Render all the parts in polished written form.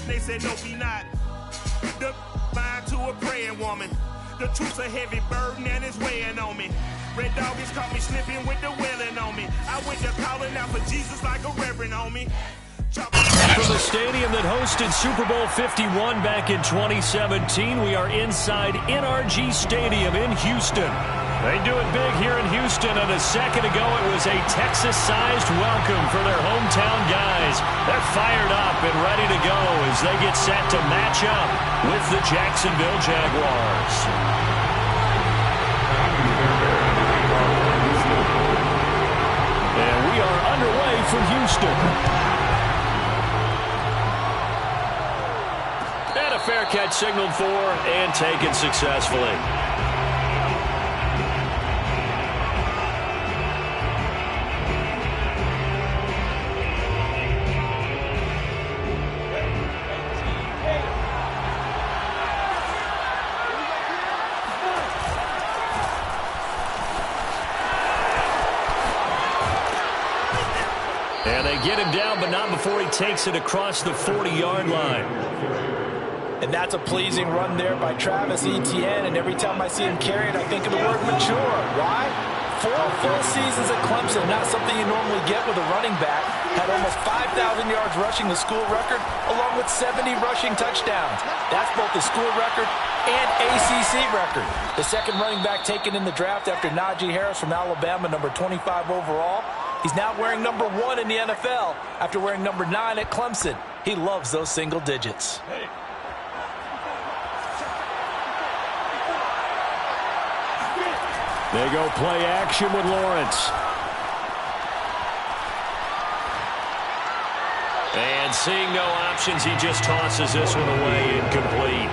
They said, no, be not. The mind to a praying woman. The truth's a heavy burden and it's weighing on me. Red Dog has caught me slipping with the wailing on me. I went to calling out for Jesus like a reverend on me. From the stadium that hosted Super Bowl 51 back in 2017, we are inside NRG Stadium in Houston. They do it big here in Houston, and a second ago it was a Texas-sized welcome for their hometown guys. They're fired up and ready to go as they get set to match up with the Jacksonville Jaguars. And we are underway from Houston. And a fair catch signaled for and taken successfully. And they get him down, but not before he takes it across the 40-yard line. And that's a pleasing run there by Travis Etienne. And every time I see him carry it, I think of the word mature. Why? 4 full seasons at Clemson, not something you normally get with a running back. Had almost 5,000 yards rushing, the school record, along with 70 rushing touchdowns. That's both the school record and ACC record. The second running back taken in the draft after Najee Harris from Alabama, number 25 overall. He's now wearing number 1 in the NFL after wearing number 9 at Clemson. He loves those single digits. They go play action with Lawrence. And seeing no options, he just tosses this one away incomplete.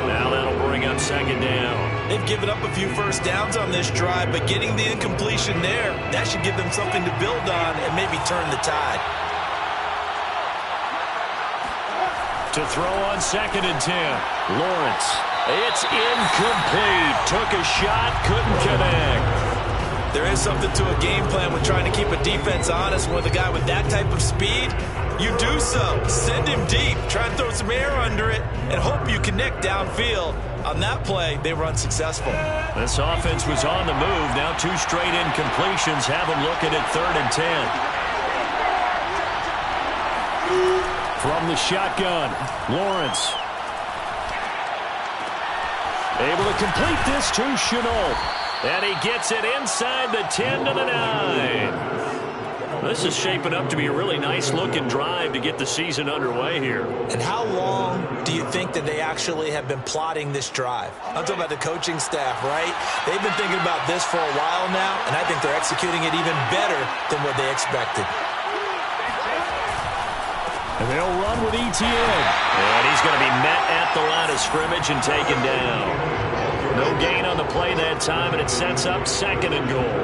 Now that'll bring up second down. They've given up a few first downs on this drive, but getting the incompletion there, that should give them something to build on and maybe turn the tide. To throw on 2nd and 10. Lawrence. It's incomplete. Took a shot, couldn't connect. There is something to a game plan with trying to keep a defense honest. With a guy with that type of speed, you do so. Send him deep. Try and throw some air under it and hope you connect downfield. On that play, they were unsuccessful. This offense was on the move. Now 2 straight incompletions have them looking at 3rd and 10. From the shotgun, Lawrence. Able to complete this to Shenault. And he gets it inside the 10 to the 9. This is shaping up to be a really nice-looking drive to get the season underway here. And how long do you think that they actually have been plotting this drive? I'm talking about the coaching staff, right? They've been thinking about this for a while now, and I think they're executing it even better than what they expected. And they'll run with Etienne. And he's going to be met at the line of scrimmage and taken down. No gain on the play that time, and it sets up 2nd and goal.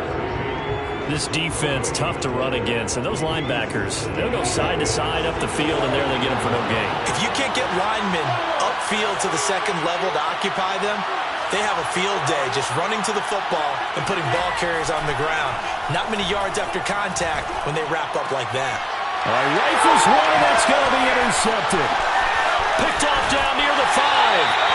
This defense, tough to run against. And those linebackers, they'll go side to side up the field, and there they get them for no gain. If you can't get linemen upfield to the second level to occupy them, they have a field day just running to the football and putting ball carriers on the ground. Not many yards after contact when they wrap up like that. Rifles one, that's going to be intercepted. Picked off down near the 5.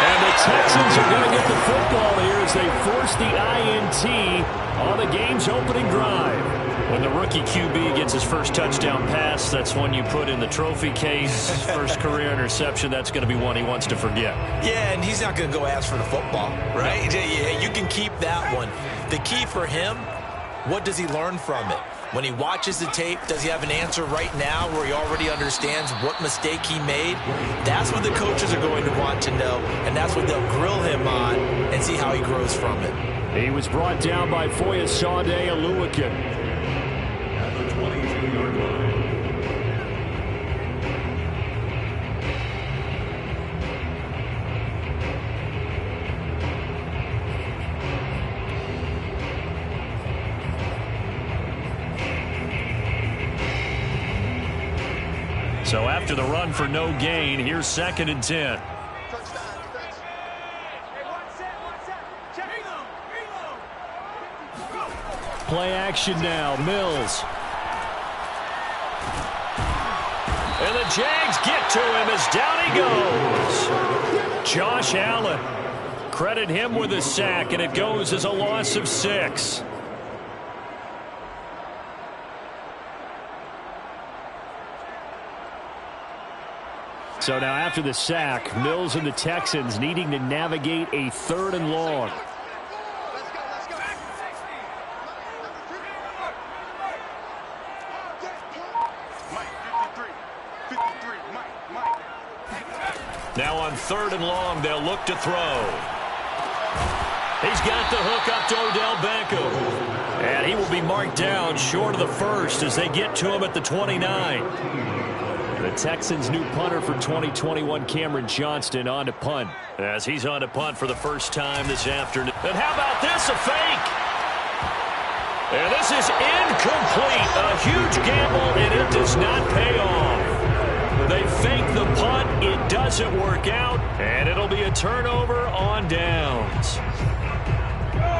And the Texans are going to get the football here as they force the INT on the game's opening drive. When the rookie QB gets his first touchdown pass, that's one you put in the trophy case. First career interception, that's going to be one he wants to forget. Yeah, and he's not going to go ask for the football, right? Yeah, you can keep that one. The key for him, what does he learn from it? When he watches the tape, does he have an answer right now where he already understands what mistake he made? That's what the coaches are going to want to know, and that's what they'll grill him on and see how he grows from it. He was brought down by Foyesade Oluwakin. So after the run for no gain, here's 2nd and 10. Play action now. Mills. And the Jags get to him as down he goes. Josh Allen. Credit him with a sack, and it goes as a loss of 6. So now after the sack, Mills and the Texans needing to navigate a 3rd and long. Now on 3rd and long, they'll look to throw. He's got the hook up to Odell Beckham. And he will be marked down short of the first as they get to him at the 29. The Texans' new punter for 2021, Cameron Johnston, on to punt. As he's on to punt for the first time this afternoon. And how about this, a fake? And this is incomplete. A huge gamble, and it does not pay off. They fake the punt. It doesn't work out, and it'll be a turnover on downs.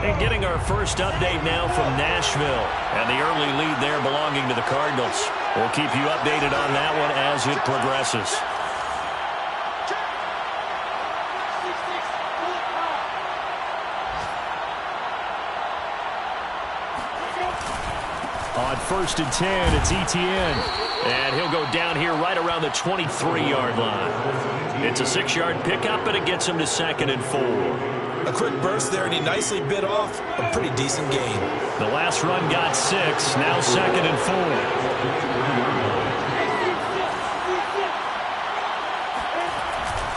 And getting our first update now from Nashville, and the early lead there belonging to the Cardinals. We'll keep you updated on that one as it progresses. On 1st and 10, it's Etienne. And he'll go down here right around the 23-yard line. It's a 6-yard pickup, and it gets him to 2nd and 4. A quick burst there, and he nicely bit off a pretty decent gain. The last run got 6, now 2nd and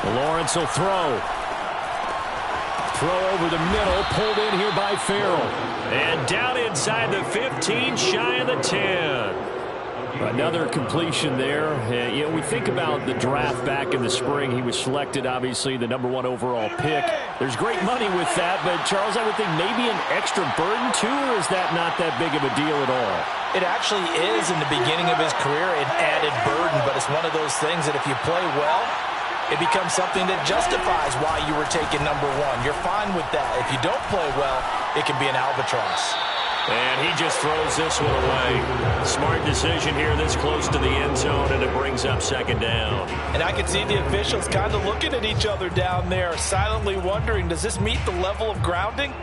4. Lawrence will throw. Throw over the middle, pulled in here by Farrell. And down inside the 15, shy of the 10. Another completion there. You know, we think about the draft back in the spring. He was selected, obviously, the #1 overall pick. There's great money with that, but, Charles, I would think maybe an extra burden, too, or is that not that big of a deal at all? It actually is in the beginning of his career, an added burden, but it's one of those things that if you play well, it becomes something that justifies why you were taken #1. You're fine with that. If you don't play well, it can be an albatross. And he just throws this one away. Smart decision here this close to the end zone, and it brings up 2nd down. And I can see the officials kind of looking at each other down there, silently wondering, does this meet the level of grounding?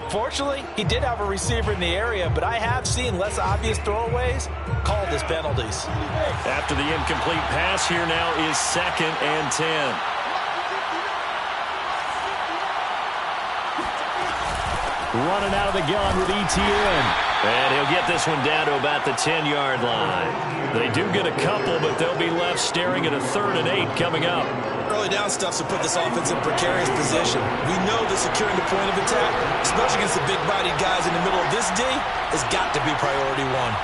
Fortunately, he did have a receiver in the area, but I have seen less obvious throwaways called as penalties. After the incomplete pass, here now is 2nd and 10. Running out of the gun with Etienne. And he'll get this one down to about the 10-yard line. They do get a couple, but they'll be left staring at a 3rd and 8 coming up. Early down stuffs will put this offense in a precarious position. We know that securing the point of attack, especially against the big-bodied guys in the middle of this D, has got to be priority 1.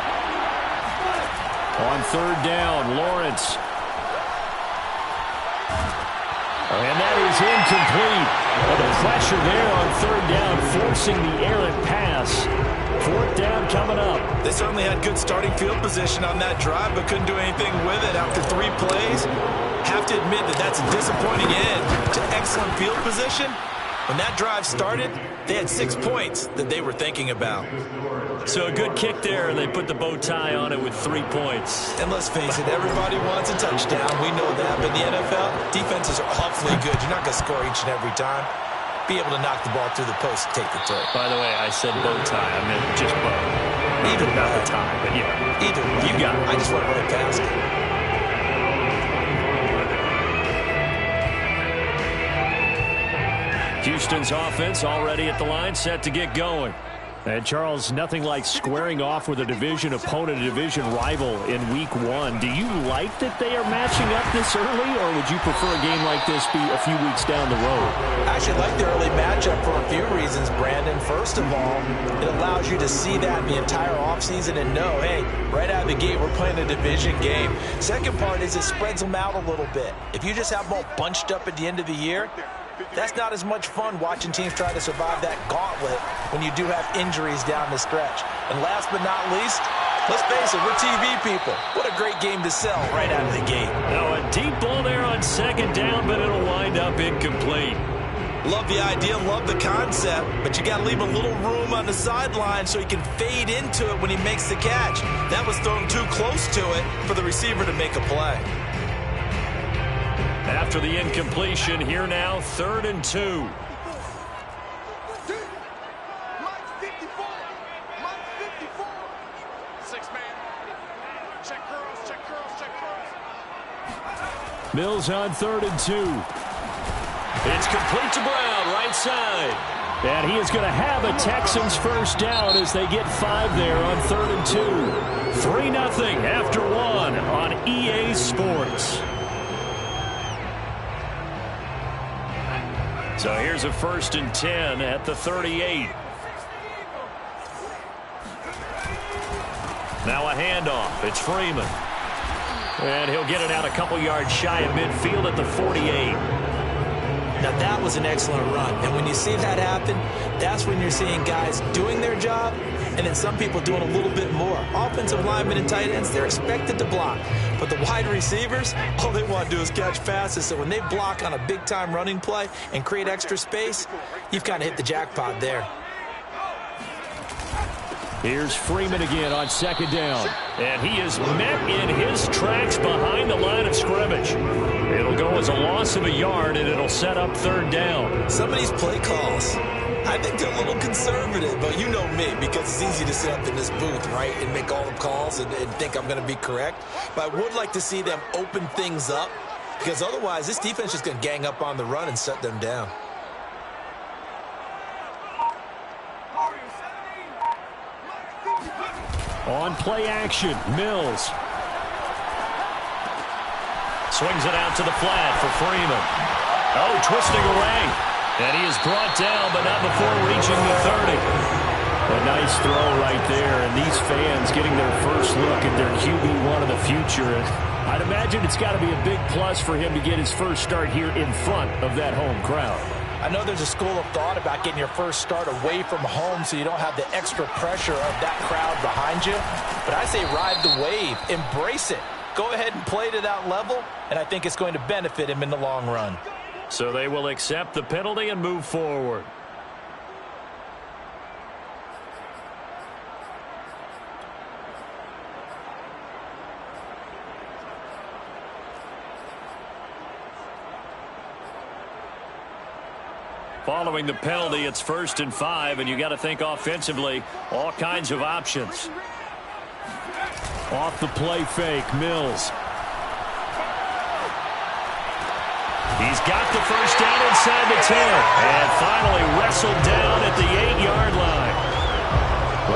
On 3rd down, Lawrence. And that is incomplete. But the pressure there on 3rd down, forcing the errant pass. 4th down coming up. They certainly had good starting field position on that drive, but couldn't do anything with it after 3 plays. Have to admit that that's a disappointing end to excellent field position. When that drive started, they had 6 points that they were thinking about. So a good kick there, and they put the bow tie on it with 3 points. And let's face it, everybody wants a touchdown. We know that. But in the NFL, defenses are awfully good. You're not going to score each and every time. Be able to knock the ball through the post and take the throw. By the way, I said bow tie. I meant just bow. Either not the tie, but yeah. Either you got it. I just went right past it. Houston's offense already at the line, set to get going. And, Charles, nothing like squaring off with a division opponent, a division rival in Week 1. Do you like that they are matching up this early, or would you prefer a game like this be a few weeks down the road? I actually like the early matchup for a few reasons, Brandon. First of all, it allows you to see that the entire offseason and know, hey, right out of the gate, we're playing a division game. Second part is it spreads them out a little bit. If you just have them all bunched up at the end of the year, that's not as much fun watching teams try to survive that gauntlet when you do have injuries down the stretch. And last but not least, let's face it, we're TV people. What a great game to sell right out of the gate. Now a deep ball there on 2nd down, but it'll wind up incomplete. Love the idea, love the concept, but you got to leave a little room on the sideline so he can fade into it when he makes the catch. That was thrown too close to it for the receiver to make a play. after the incompletion. Here now, 3rd and 2. Mills on 3rd and 2. It's complete to Brown, right side. And he is going to have a Texans first down as they get 5 there on 3rd and 2. 3-0 after 1 on EA Sports. So here's a 1st and 10 at the 38. Now a handoff. It's Freeman. And he'll get it out a couple yards shy of midfield at the 48. Now that was an excellent run. And when you see that happen, that's when you're seeing guys doing their job and then some people doing a little bit more. Offensive linemen and tight ends, they're expected to block. But the wide receivers, all they want to do is catch passes. So when they block on a big-time running play and create extra space, you've kind of hit the jackpot there. Here's Freeman again on 2nd down. And he is met in his tracks behind the line of scrimmage. It'll go as a loss of a yard, and it'll set up 3rd down. Some of these play calls, I think they're a little conservative, but you know me, because it's easy to sit up in this booth, right, and make all the calls and think I'm going to be correct. But I would like to see them open things up, because otherwise this defense is going to gang up on the run and shut them down. On play action, Mills. Swings it out to the flat for Freeman. Oh, twisting away. And he is brought down, but not before reaching the 30. A nice throw right there. And these fans getting their first look at their QB1 of the future. And I'd imagine it's got to be a big plus for him to get his first start here in front of that home crowd. I know there's a school of thought about getting your first start away from home so you don't have the extra pressure of that crowd behind you. But I say ride the wave. Embrace it. Go ahead and play to that level, and I think it's going to benefit him in the long run. So they will accept the penalty and move forward. Following the penalty, it's 1st and 5, and you got to think offensively, all kinds of options. Off the play fake, Mills. He's got the first down inside the 10, and finally wrestled down at the 8-yard line.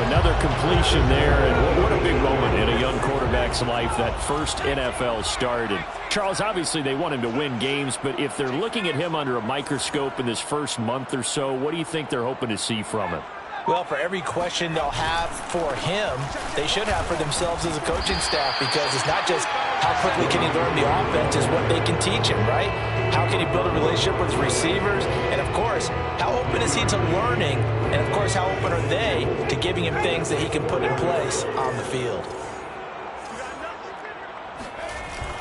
Another completion there, and what a big moment in a young quarterback's life, that first NFL start. And Charles, obviously they want him to win games, but if they're looking at him under a microscope in this first month or so, what do you think they're hoping to see from him? Well, for every question they'll have for him, they should have for themselves as a coaching staff, because it's not just how quickly can he learn the offense, it's what they can teach him, right? How can he build a relationship with receivers? And, of course, how open is he to learning? And, of course, how open are they to giving him things that he can put in place on the field?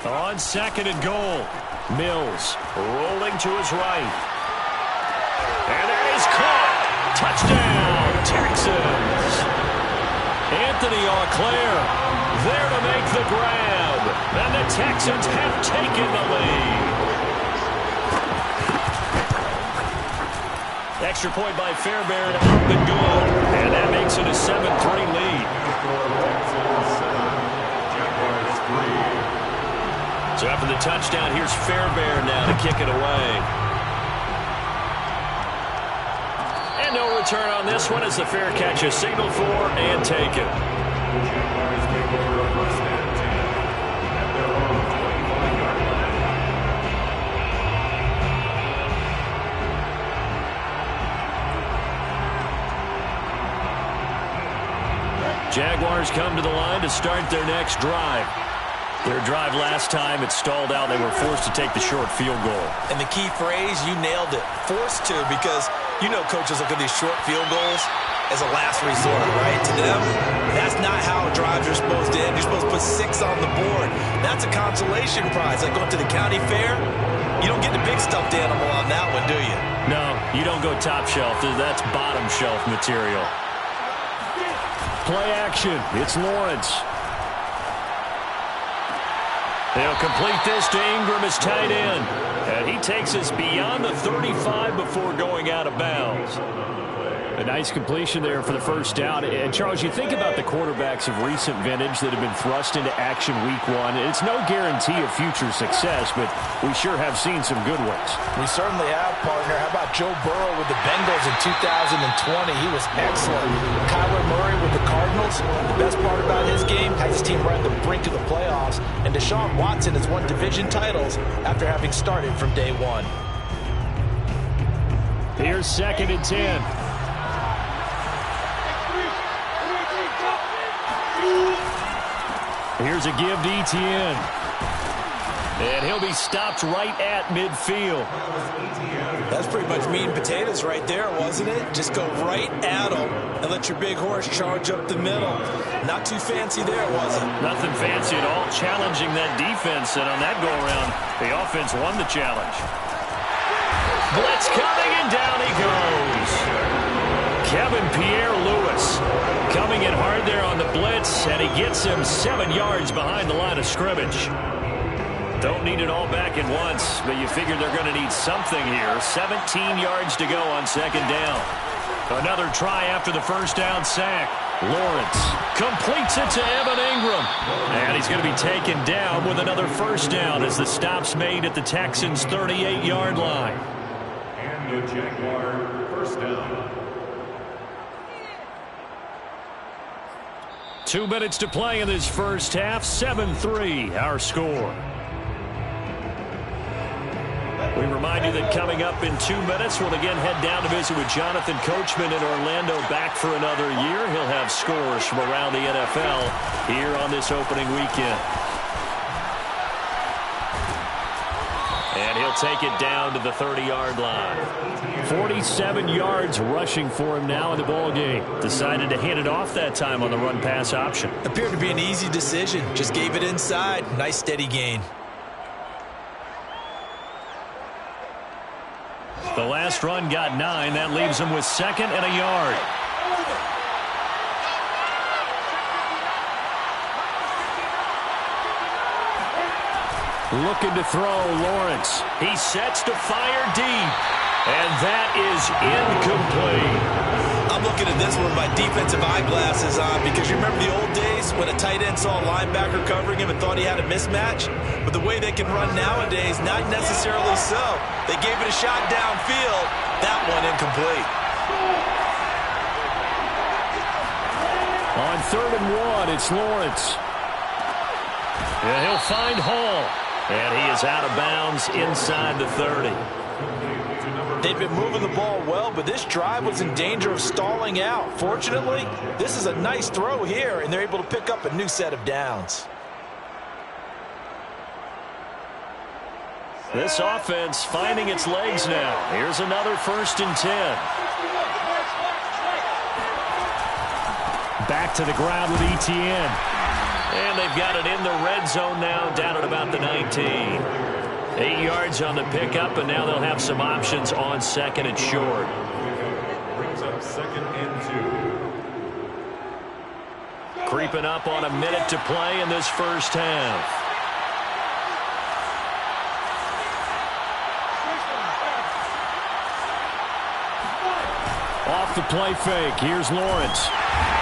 On 2nd and goal, Mills rolling to his right. And that is caught. Touchdown, Texans. Anthony Auclair there to make the grab. And the Texans have taken the lead. Extra point by Fairbairn, up and good. And that makes it a 7-3 lead. So after the touchdown, here's Fairbairn now to kick it away. And no return on this one as the fair catch is signaled for and taken. Jaguars come to the line to start their next drive. Their drive last time, it stalled out. They were forced to take the short field goal. And the key phrase, you nailed it. Forced to, because you know coaches look at these short field goals as a last resort, right? To them, that's not how drives are supposed to end. You're supposed to put 6 on the board. That's a consolation prize. Like going to the county fair, you don't get the big stuffed animal on that one, do you? No, you don't go top shelf. That's bottom shelf material. Play action. It's Lawrence. They'll complete this to Ingram as tight end. takes us beyond the 35 before going out of bounds. A nice completion there for the first down. And, Charles, you think about the quarterbacks of recent vintage that have been thrust into action week one. It's no guarantee of future success, but we sure have seen some good ones. We certainly have, partner. How about Joe Burrow with the Bengals in 2020? He was excellent. Kyler Murray with the Cardinals. The best part about his game, has his team right on the brink of the playoffs. And Deshaun Watson has won division titles after having started from day one. Here's 2nd and 10. Here's a give to Etienne. And he'll be stopped right at midfield. That's pretty much meat and potatoes right there, wasn't it? Just go right at him and let your big horse charge up the middle. Not too fancy there, was it? Nothing fancy at all. Challenging that defense, and on that go-around, the offense won the challenge. Blitz coming, and down he goes. Kevin Pierre-Louis coming in hard there on the blitz, and he gets him 7 yards behind the line of scrimmage. Don't need it all back at once, but you figure they're going to need something here. 17 yards to go on 2nd down. Another try after the first down sack. Lawrence completes it to Evan Ingram. And he's going to be taken down with another first down as the stop's made at the Texans' 38-yard line. And the Jaguar first down. 2 minutes to play in this first half. 7-3 our score. We remind you that coming up in 2 minutes, we'll again head down to visit with Jonathan Coachman in Orlando, back for another year. He'll have scores from around the NFL here on this opening weekend. And he'll take it down to the 30-yard line. 47 yards rushing for him now in the ball game. Decided to hand it off that time on the run-pass option. Appeared to be an easy decision. Just gave it inside. Nice steady gain. The last run got 9. That leaves him with 2nd and a yard. Looking to throw, Lawrence. He sets to fire deep. And that is incomplete. I'm looking at this one with my defensive eyeglasses on, because you remember the old days when a tight end saw a linebacker covering him and thought he had a mismatch? But the way they can run nowadays, not necessarily so. They gave it a shot downfield. That one incomplete. On 3rd and 1, it's Lawrence. And he'll find Hall. And he is out of bounds inside the 30. They've been moving the ball well, but this drive was in danger of stalling out. Fortunately, this is a nice throw here, and they're able to pick up a new set of downs. This offense finding its legs now. Here's another 1st and 10. Back to the ground with Etienne. And they've got it in the red zone now, down at about the 19. 8 yards on the pickup, and now they'll have some options on 2nd and short. Brings up 2nd and 2. Creeping up on a minute to play in this first half. Off the play fake, here's Lawrence.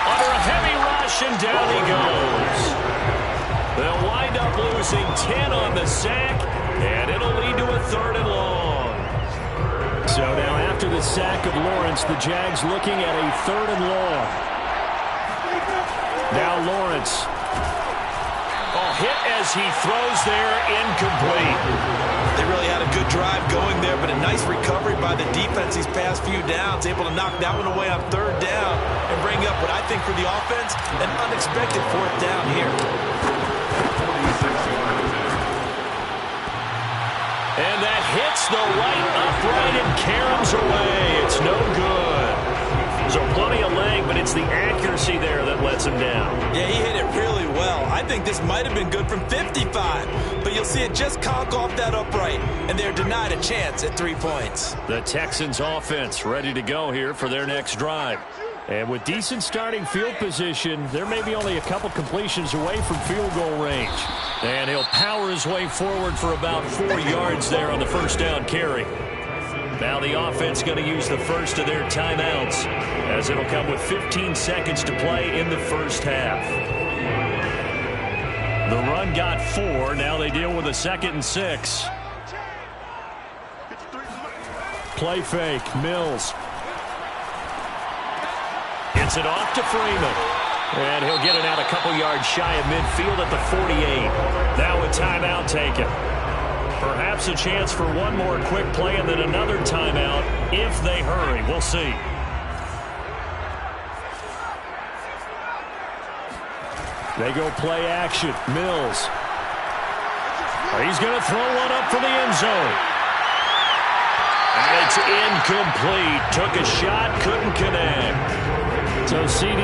Under a heavy rush, and down he goes. They'll wind up losing 10 on the sack, and it'll lead to a 3rd and long. So now after the sack of Lawrence, the Jags looking at a 3rd and long. Now Lawrence. Hit as he throws there, incomplete. They really had a good drive going there, but a nice recovery by the defense these past few downs, able to knock that one away on 3rd down and bring up what I think for the offense, an unexpected 4th down here. And that hits the right upright and caroms away. It's no good. So plenty of leg, but it's the accuracy there that lets him down. Yeah, he hit it really well. I think this might have been good from 55, but you'll see it just conk off that upright, and they're denied a chance at 3 points. The Texans offense ready to go here for their next drive. And with decent starting field position, there may be only a couple completions away from field goal range. And he'll power his way forward for about 4 yards there on the first down carry. Now the offense going to use the first of their timeouts, as it'll come with 15 seconds to play in the first half. The run got 4. Now they deal with a 2nd and 6. Play fake. Mills. Gets it off to Freeman. And he'll get it out a couple yards shy of midfield at the 48. Now a timeout taken. Perhaps a chance for one more quick play and then another timeout if they hurry. We'll see. They go play action. Mills. He's going to throw one up for the end zone. And it's incomplete. Took a shot, couldn't connect. So, CD,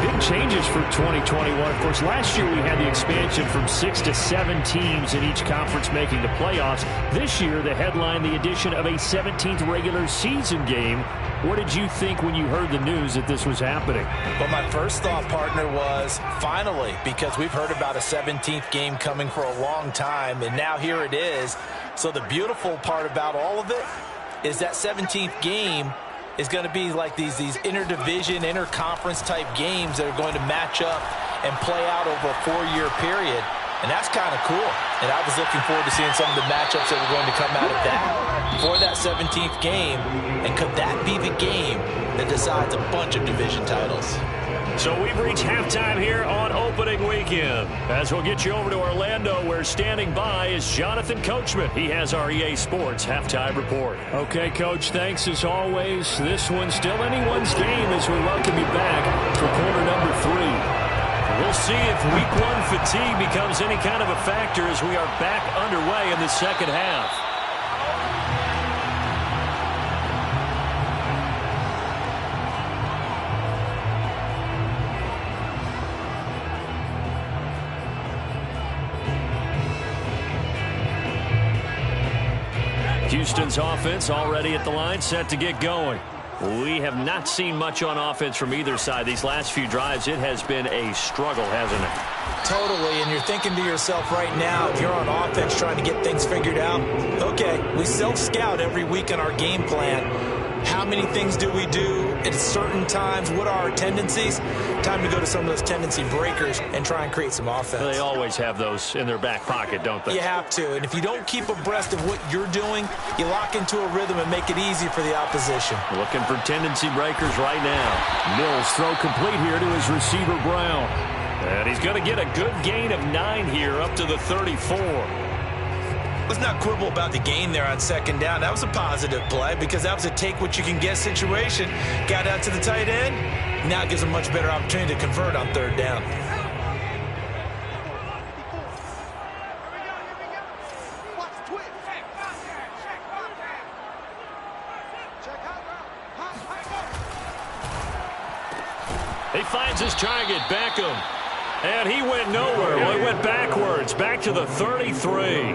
big changes for 2021. Of course, last year we had the expansion from 6 to 7 teams in each conference making the playoffs. This year, the headline, the addition of a 17th regular season game. What did you think when you heard the news that this was happening? Well, my first thought, partner, was finally, because we've heard about a 17th game coming for a long time, and now here it is. So the beautiful part about all of it is that 17th game is going to be like these interdivision, interconference type games that are going to match up and play out over a 4-year period. And that's kind of cool. And I was looking forward to seeing some of the matchups that were going to come out of that for that 17th game. And could that be the game that decides a bunch of division titles? So we've reached halftime here on opening weekend. As we'll get you over to Orlando, where standing by is Jonathan Coachman. He has our EA Sports halftime report. Okay, Coach, thanks as always. This one's still anyone's game as we welcome you back for quarter number 3. We'll see if week 1 fatigue becomes any kind of a factor as we are back underway in the second half. Houston's offense already at the line, set to get going. We have not seen much on offense from either side. These last few drives, it has been a struggle, hasn't it? Totally, and you're thinking to yourself right now, if you're on offense trying to get things figured out, okay, we self-scout every week in our game plan. How many things do we do at certain times? What are our tendencies? Time to go to some of those tendency breakers and try and create some offense. They always have those in their back pocket, don't they? You have to, and if you don't keep abreast of what you're doing, you lock into a rhythm and make it easy for the opposition. Looking for tendency breakers right now. Mills throw complete here to his receiver, Brown. And he's going to get a good gain of 9 here up to the 34. Let's not quibble about the gain there on second down. That was a positive play because that was a take-what-you-can-get situation. Got out to the tight end. Now it gives a much better opportunity to convert on third down. He finds his target, Beckham. And he went nowhere. Well, he went backwards, back to the 33.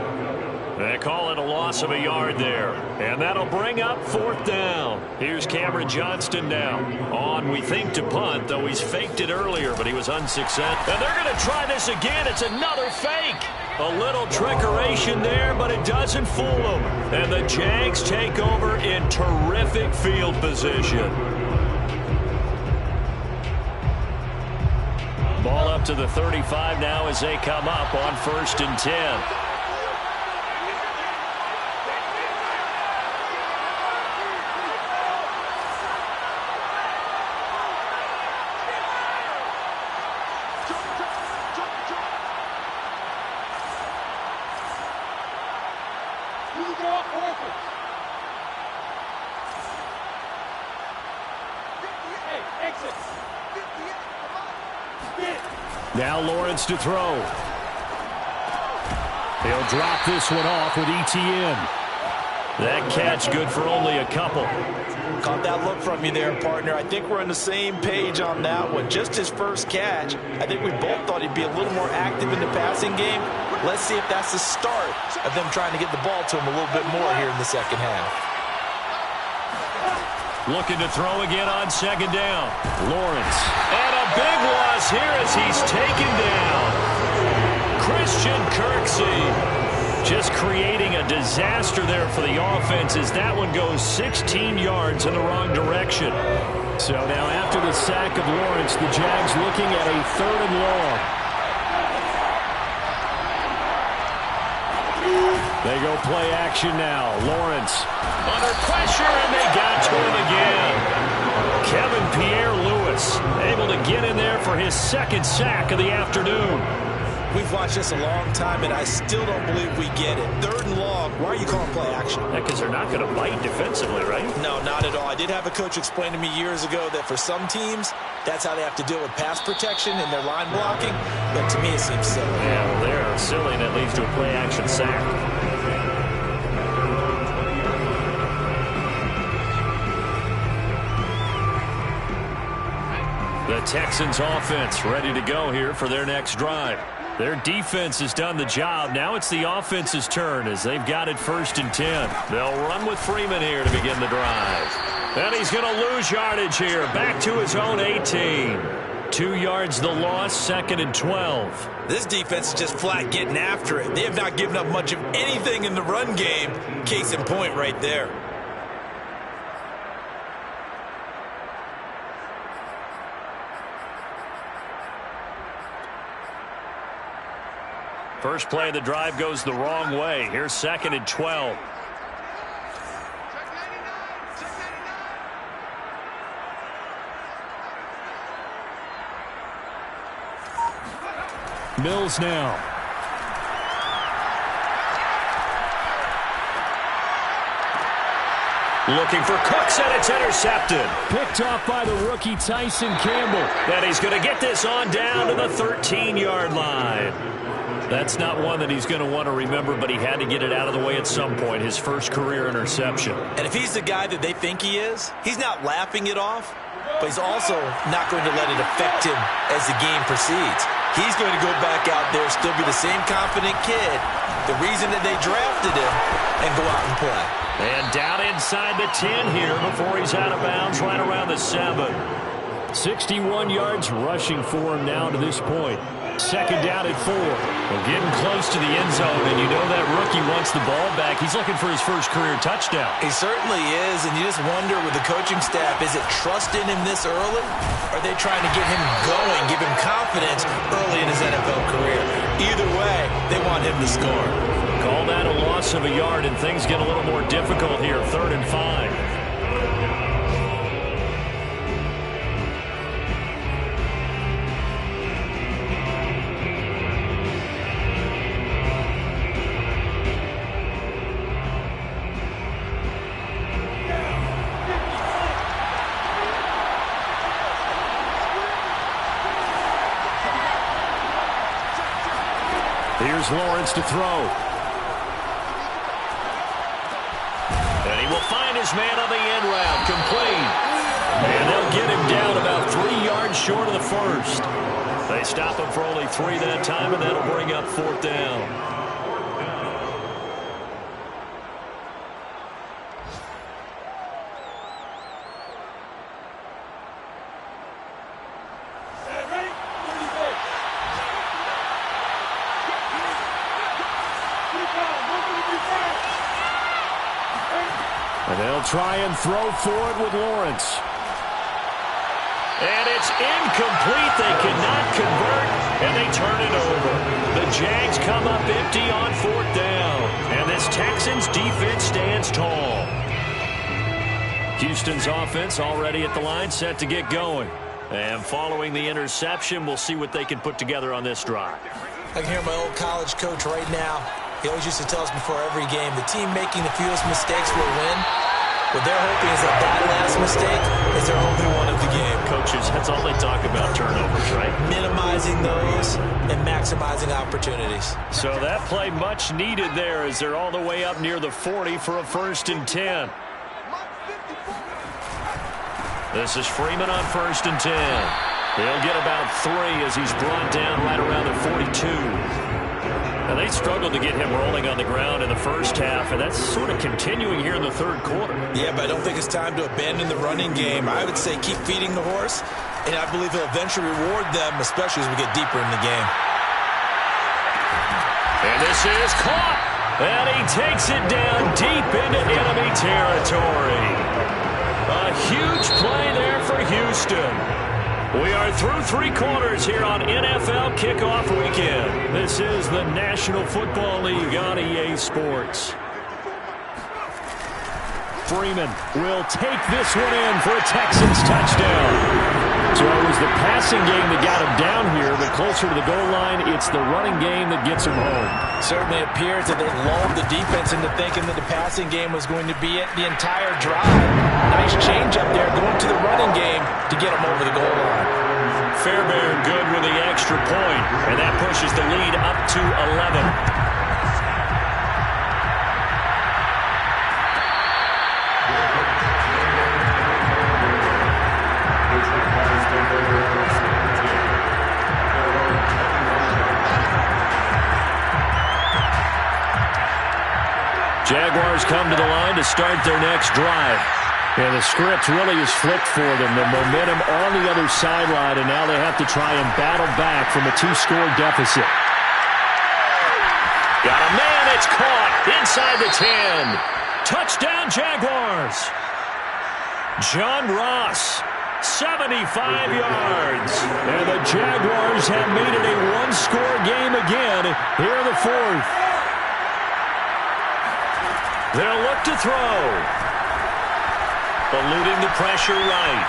They call it a loss of a yard there. And that'll bring up 4th down. Here's Cameron Johnston now. On, we think, to punt, though he's faked it earlier, but he was unsuccessful. And they're going to try this again. It's another fake. A little trickeration there, but it doesn't fool them. And the Jags take over in terrific field position. Ball up to the 35 now as they come up on 1st and 10. Now Lawrence to throw. He'll drop this one off with ETN. That catch good for only a couple. Caught that look from you there, partner. I think we're on the same page on that one. Just his first catch. I think we both thought he'd be a little more active in the passing game. Let's see if that's the start of them trying to get the ball to him a little bit more here in the second half. Looking to throw again on second down. Lawrence. And a big loss here as he's taken down. Christian Kirksey just creating a disaster there for the offense as that one goes 16 yards in the wrong direction. So now after the sack of Lawrence, the Jags looking at a 3rd and long. They go play action now. Lawrence under pressure, and they got to him again. Kevin Pierre-Louis able to get in there for his 2nd sack of the afternoon. We've watched this a long time, and I still don't believe we get it. 3rd and long. Why are you calling play action? Because they're not going to bite defensively, right? No, not at all. I did have a coach explain to me years ago that for some teams, that's how they have to deal with pass protection and their line blocking. But to me, it seems silly. Yeah, well, they're silly, and that leads to a play action sack. The Texans offense ready to go here for their next drive. Their defense has done the job. Now it's the offense's turn as they've got it 1st and 10. They'll run with Freeman here to begin the drive. And he's going to lose yardage here. Back to his own 18. 2 yards the loss, 2nd and 12. This defense is just flat getting after it. They have not given up much of anything in the run game. Case in point right there. First play of the drive goes the wrong way. Here's 2nd and 12. Mills now. Looking for Cooks, and it's intercepted. Picked off by the rookie Tyson Campbell. And he's going to get this on down to the 13-yard line. That's not one that he's going to want to remember, but he had to get it out of the way at some point, his first career interception. And if he's the guy that they think he is, he's not laughing it off, but he's also not going to let it affect him as the game proceeds. He's going to go back out there, still be the same confident kid, the reason that they drafted him, and go out and play. And down inside the 10 here before he's out of bounds, right around the 7. 61 yards rushing for him now to this point. 2nd down at 4. Well, getting close to the end zone, and you know that rookie wants the ball back. He's looking for his first career touchdown. He certainly is, and you just wonder with the coaching staff, is it trust in him this early? Or are they trying to get him going, give him confidence early in his NFL career? Either way, they want him to score. Call that a loss of a yard, and things get a little more difficult here. 3rd and 5. Here's Lawrence to throw. And he will find his man on the end route, complete. And they'll get him down about 3 yards short of the first. They stop him for only 3 that time, and that'll bring up 4th down. And they'll try and throw for it with Lawrence. And it's incomplete. They cannot convert, and they turn it over. The Jags come up empty on 4th down. And this Texans defense stands tall. Houston's offense already at the line, set to get going. And following the interception, we'll see what they can put together on this drive. I can hear my old college coach right now. He always used to tell us before every game, the team making the fewest mistakes will win. What they're hoping is that last mistake is their only one of the game. Coaches, that's all they talk about, turnovers, right? Minimizing those and maximizing opportunities. So that play much needed there as they're all the way up near the 40 for a 1st and 10. This is Freeman on 1st and 10. He'll get about 3 as he's brought down right around the 42. And they struggled to get him rolling on the ground in the first half, and that's sort of continuing here in the third quarter. Yeah, but I don't think it's time to abandon the running game. I would say keep feeding the horse, and I believe he'll eventually reward them, especially as we get deeper in the game. And this is caught, and he takes it down deep into enemy territory. A huge play there for Houston. We are through three quarters here on NFL Kickoff Weekend. This is the National Football League on EA Sports. Freeman will take this one in for a Texans touchdown. So it was the passing game that got him down here, but closer to the goal line, it's the running game that gets him home. Certainly appears that they lulled the defense into thinking that the passing game was going to be it the entire drive. Nice change up there going to the running game to get him over the goal line. Fairbairn good with the extra point, and that pushes the lead up to 11. Jaguars come to the line to start their next drive. And the script really is flipped for them. The momentum on the other sideline, and now they have to try and battle back from a 2-score deficit. Got a man, it's caught inside the 10. Touchdown Jaguars. John Ross, 75 yards. And the Jaguars have made it a one-score game again here in the fourth. They'll look to throw. Eluding the pressure right.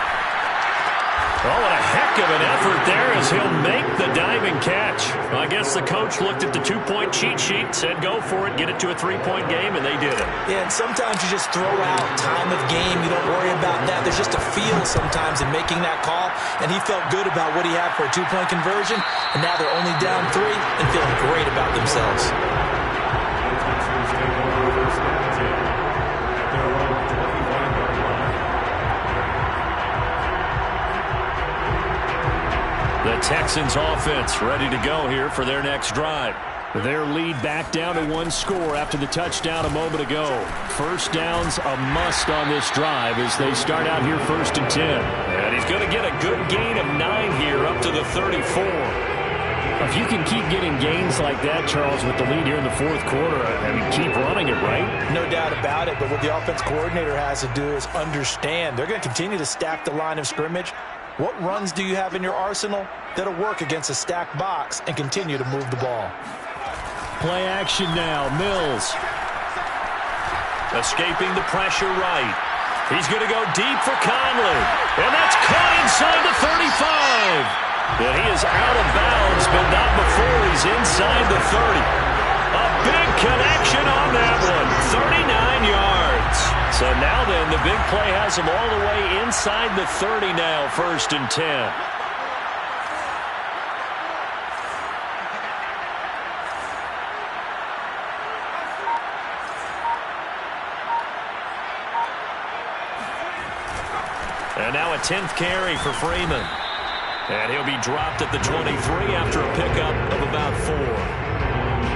Oh, what a heck of an effort there as he'll make the diving catch. I guess the coach looked at the 2-point cheat sheet, said go for it, get it to a 3-point game, and they did it. Yeah, and sometimes you just throw out time of game. You don't worry about that. There's just a feel sometimes in making that call, and he felt good about what he had for a 2-point conversion, and now they're only down 3 and feeling great about themselves. The Texans offense ready to go here for their next drive. Their lead back down to 1 score after the touchdown a moment ago. First down's a must on this drive as they start out here 1st and 10. And he's going to get a good gain of 9 here up to the 34. If you can keep getting gains like that, Charles, with the lead here in the fourth quarter, I mean, keep running it, right? No doubt about it, but what the offense coordinator has to do is understand. They're going to continue to stack the line of scrimmage. What runs do you have in your arsenal that'll work against a stacked box and continue to move the ball? Play action now. Mills. Escaping the pressure right. He's going to go deep for Conley. And that's caught inside the 35. And he is out of bounds, but not before he's inside the 30. A big connection on that one. 39 yards. So now then, the big play has him all the way inside the 30 now, 1st and 10. And now a 10th carry for Freeman. And he'll be dropped at the 23 after a pickup of about 4.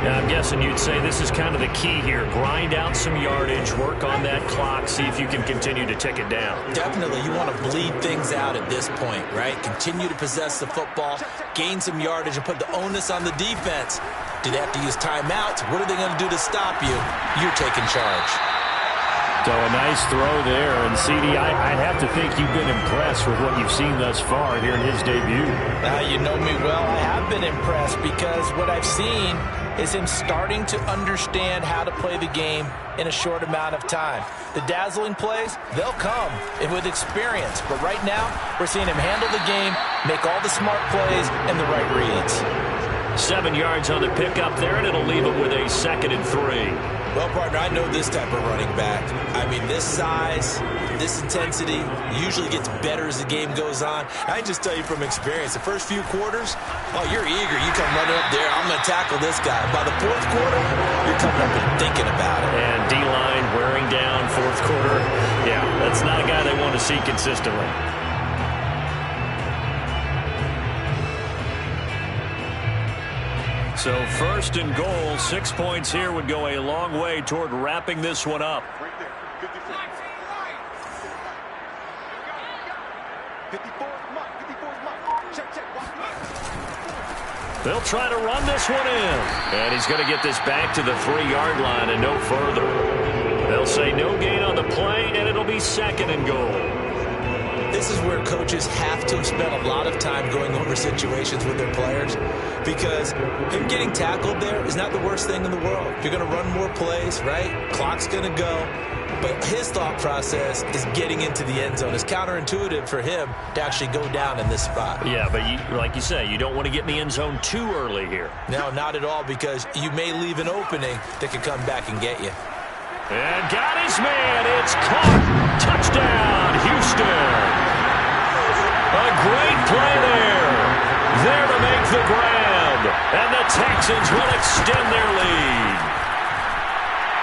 Now, I'm guessing you'd say this is kind of the key here. Grind out some yardage, work on that clock, see if you can continue to tick it down. Definitely. You want to bleed things out at this point, right? Continue to possess the football, gain some yardage, and put the onus on the defense. Do they have to use timeouts? What are they going to do to stop you? You're taking charge. So a nice throw there, and CD, I'd have to think you've been impressed with what you've seen thus far here in his debut. You know me well. I have been impressed because what I've seen is him starting to understand how to play the game in a short amount of time. The dazzling plays, they'll come with experience, but right now we're seeing him handle the game, make all the smart plays and the right reads. 7 yards on the pickup there, and it'll leave him with a 2nd and 3. Well, partner, I know this type of running back. I mean, this size, this intensity usually gets better as the game goes on. I can just tell you from experience, the first few quarters, oh, you're eager. You come running up there, I'm going to tackle this guy. By the fourth quarter, you're coming up and thinking about it. And D-line wearing down fourth quarter. Yeah, that's not a guy they want to see consistently. So first and goal, 6 points here would go a long way toward wrapping this one up. They'll try to run this one in. And he's going to get this back to the 3-yard line and no further. They'll say no gain on the play, and it'll be second and goal. This is where coaches have to have spent a lot of time going over situations with their players, because him getting tackled there is not the worst thing in the world. You're going to run more plays, right? Clock's going to go. But his thought process is getting into the end zone. It's counterintuitive for him to actually go down in this spot. Yeah, but like you say, you don't want to get in the end zone too early here. No, not at all, because you may leave an opening that could come back and get you. And got his man. It's caught. Touchdown, Houston. A great play there. There to make the grab. And the Texans will extend their lead.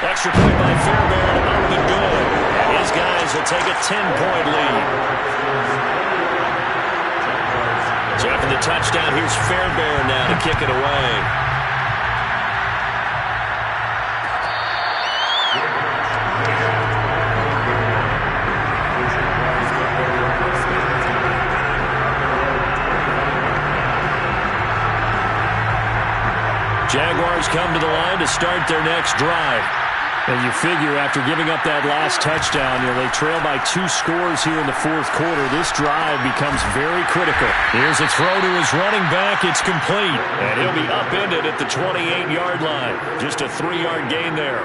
Extra point by Fairbairn, up and good. And his guys will take a 10-point lead. So after the touchdown, here's Fairbairn now to kick it away. Jaguars come to the line to start their next drive. And you figure after giving up that last touchdown, they trail by 2 scores here in the fourth quarter. This drive becomes very critical. Here's a throw to his running back. It's complete. And he'll be upended at the 28-yard line. Just a 3-yard gain there.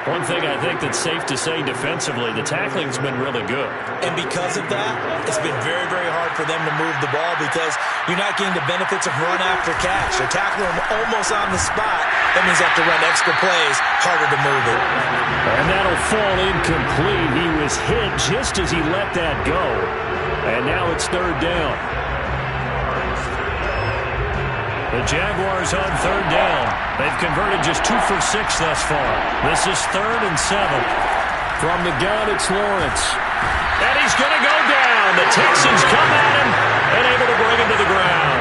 One thing I think that's safe to say defensively, the tackling's been really good. And because of that, it's been very, very hard for them to move the ball, because you're not getting the benefits of run after catch. They're tackling them almost on the spot. That means they have to run extra plays, harder to move it. And that'll fall incomplete. He was hit just as he let that go. And now it's third down. The Jaguars on third down. They've converted just 2 for 6 thus far. This is 3rd and 7. From the gun, it's Lawrence. And he's going to go down. The Texans come at him and able to bring him to the ground.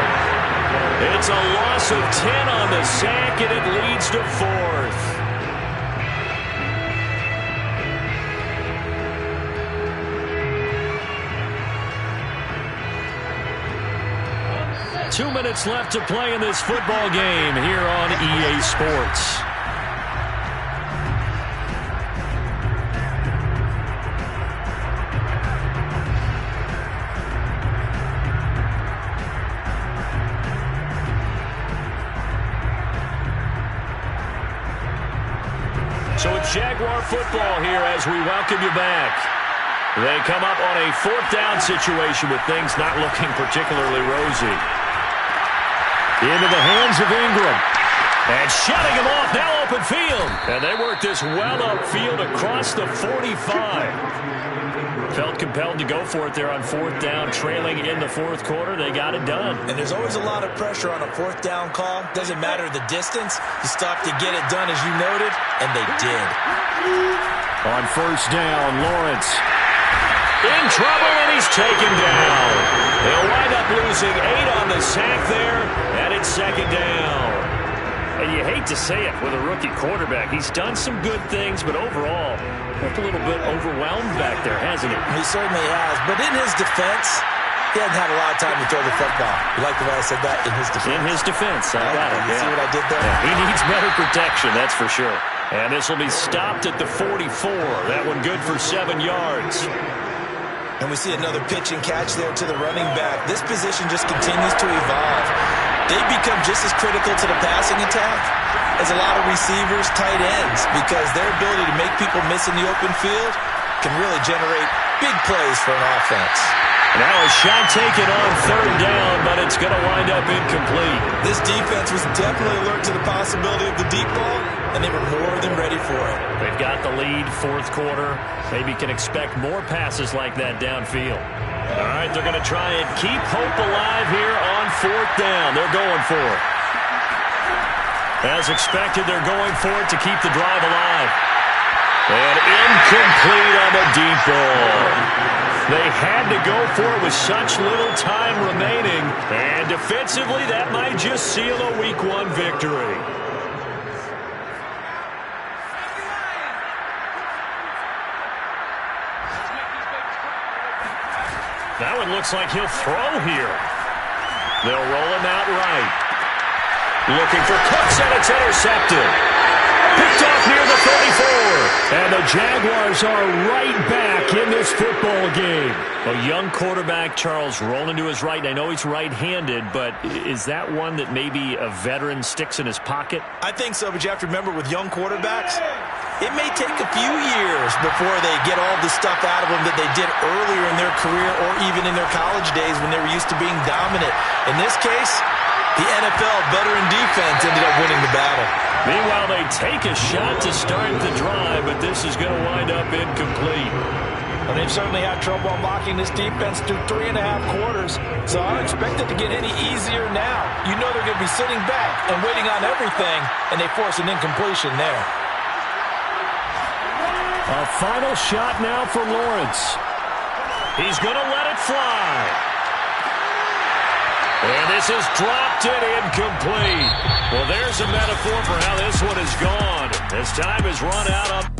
It's a loss of 10 on the sack, and it leads to 4th. 2 minutes left to play in this football game here on EA Sports. So it's Jaguar football here as we welcome you back. They come up on a 4th down situation with things not looking particularly rosy. Into the hands of Ingram. And shutting him off, now open field. And they work this well upfield across the 45. Felt compelled to go for it there on 4th down, trailing in the 4th quarter. They got it done. And there's always a lot of pressure on a 4th down call. Doesn't matter the distance. You stop to get it done, as you noted, and they did. On 1st down, Lawrence. In trouble, and he's taken down. They'll wind up losing 8 on the sack there, and it's 2nd down. And you hate to say it with a rookie quarterback. He's done some good things, but overall, looked a little bit overwhelmed back there, hasn't he? He certainly has. But in his defense, he hasn't had a lot of time to throw the football. You like the way I said that? In his defense. In his defense. I got it. You see what I did there? Yeah, he needs better protection, that's for sure. And this will be stopped at the 44. That one good for 7 yards. And we see another pitch and catch there to the running back. This position just continues to evolve. They become just as critical to the passing attack as a lot of receivers, tight ends, because their ability to make people miss in the open field can really generate big plays for an offense. Now a shot taken on 3rd down, but it's going to wind up incomplete. This defense was definitely alert to the possibility of the deep ball, and they were more than ready for it. They've got the lead, 4th quarter. Maybe can expect more passes like that downfield. All right, they're going to try and keep hope alive here on 4th down. They're going for it. As expected, they're going for it to keep the drive alive. And incomplete on the deep ball. They had to go for it with such little time remaining. And defensively, that might just seal a Week 1 victory. That one looks like he'll throw here. They'll roll him out right. Looking for Cooks, and it's intercepted. Picked off near the 34. And the Jaguars are right back in this football game. A young quarterback, Charles, rolling to his right. I know he's right-handed, but is that one that maybe a veteran sticks in his pocket? I think so, but you have to remember with young quarterbacks, it may take a few years before they get all the stuff out of them that they did earlier in their career or even in their college days when they were used to being dominant. In this case, the NFL veteran defense ended up winning the battle. Meanwhile, they take a shot to start the drive, but this is going to wind up incomplete. Well, they've certainly had trouble unlocking this defense through 3.5 quarters, so I don't expect it to get any easier now. You know they're going to be sitting back and waiting on everything, and they force an incompletion there. A final shot now for Lawrence. He's going to let it fly. And this is dropped and incomplete. Well, there's a metaphor for how this one is gone. As time is run out on...